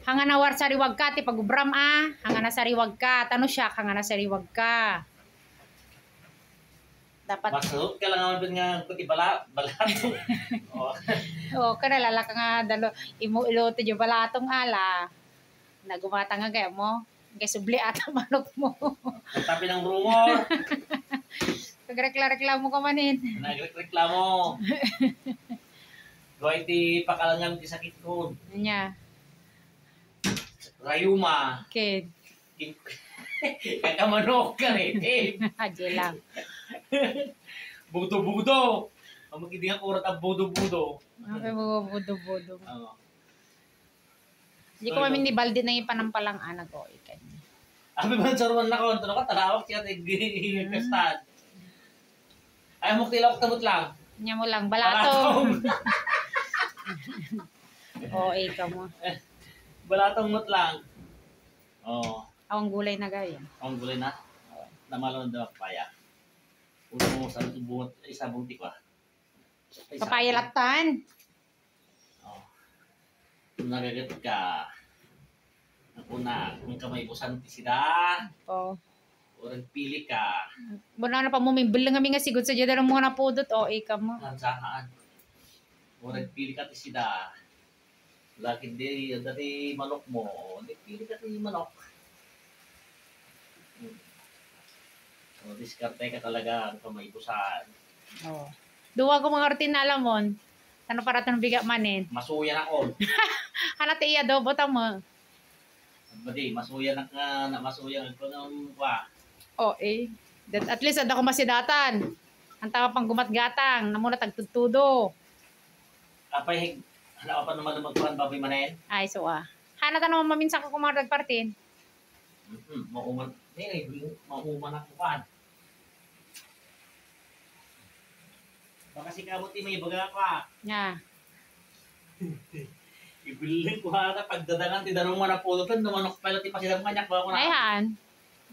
Hanga na war sariwag ka, ti pagubram hanga na sariwag ka. Tano siya, hanga na sariwag ka. Dapat masuk ka lang naman nga kuti balato. kanalala ka nga dalo imo iloto jo balatong ala. Nagumata nga kaya mo. Kay subli ata manok mo. Tapi ng rumor. Nagreklamo ka manin. Nagreklamo. Gawin ti pakalangan ti sakit ko. Nya. Rayuma. Kid. Kakamanok ka rin. Hadje lang. Budo-budo. Ang magiging kurat ang budo-budo. Okay, budo-budo. Oo. Hindi ko mamin ni balde na yung panampalang anak ko. Abi man sarwan na ko, tuno ka talawak siya kastan. Ay mo tilawak tamot lang. Nya mo lang balatong. Ikaw mo. Balatong mot lang. Oh. Awang gulay na gaya. Ang gulay na. Namalo na papaya. Uno mo sa bungot isa bunti ko. Papaya latan. Oh. Nagagat ka. Una, kung kamay busan ti sida. Oh. Orang pili ka. Muna na pa mo may bilang kami nga sigod sa dyan mo na pudot. Ikaw mo. Nansahaan. Orang pili ka ti sida. Lagi di dati manok mo. Di pili ka ti manok. So, diskarte ka talaga kung kamay busan. Oh. Duwa ko mga rutin na alam mo. Ano para itong biga manin? Masuya na ko. Hanat iya do, bota mo. Badi, masuya na ka, masuya ko ng kwa. At least ada ko masidatan. Ang tama pang gumatgatang, namuna tagtutudo. Kapay, hala ka pa naman magkuhan, baboy manen? Ay, Hana ka naman maminsan ko kung mga nagpartin. Mauman, mauman ako kuhan. Baka si kabuti may baga ka. Nga. Ibilin ko ha, pagdadangan, tidarong mo na po doon, namanok pala, ti pasilang manyak, ba ako na? Ayhan.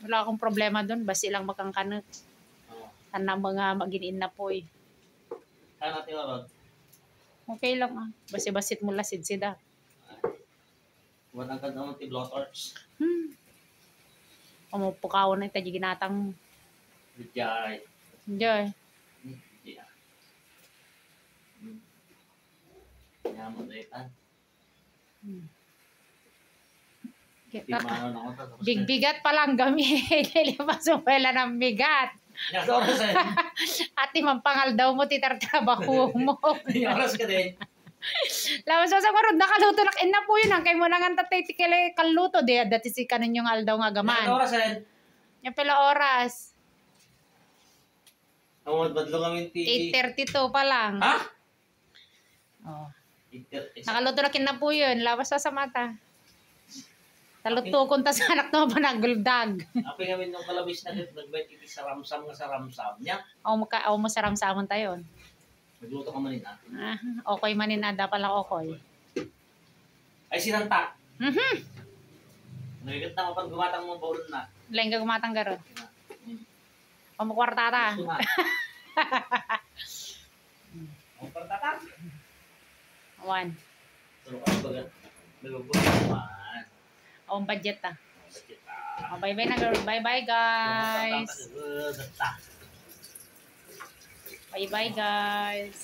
Wala akong problema doon. Basi lang makangkanot. Oh. Tanang mga maginin na po Kaya natin Rod? Okay lang Basi-basit mo lasid sida. Walang ka naman ti blowtorch. Umupukaw na itaji ginatang. Bidjay. Enjoy. Yeah. Yaman na itan. Big-bigat pa lang gamit. Lilipas mo pala ng bigat. Ati mampangal daw mo titartrabaho mo. Oras ka din. Lawas sa marod nakaluto lakin na po yun. Kay mo nang tatay tikilay kaluto. Dati si kanon yung aldaw nga gaman. Yan oras din. Yung pala oras. Amod badlo kami ti 8:32 pa lang. Ha? Nakaluto lakin na po yun. Lawas sa mata. Taluto kung ta sa anak na panaguldag. Apo kami nung kalabis na nagbait iti sa ramsam nga sa ramsam niya. Aw mo sa ramsamon tayo. Nagluto ka manin Okay manin ada pala okay. Ay sinanta. Nagigat na kapag gumatang mo bawon na. Lain ka gumatang garo. Kwartata. Kwartata. One. Tulog ka bagat. Nagbubuhat. Budget bye-bye na girl. Bye-bye guys. Bye-bye guys.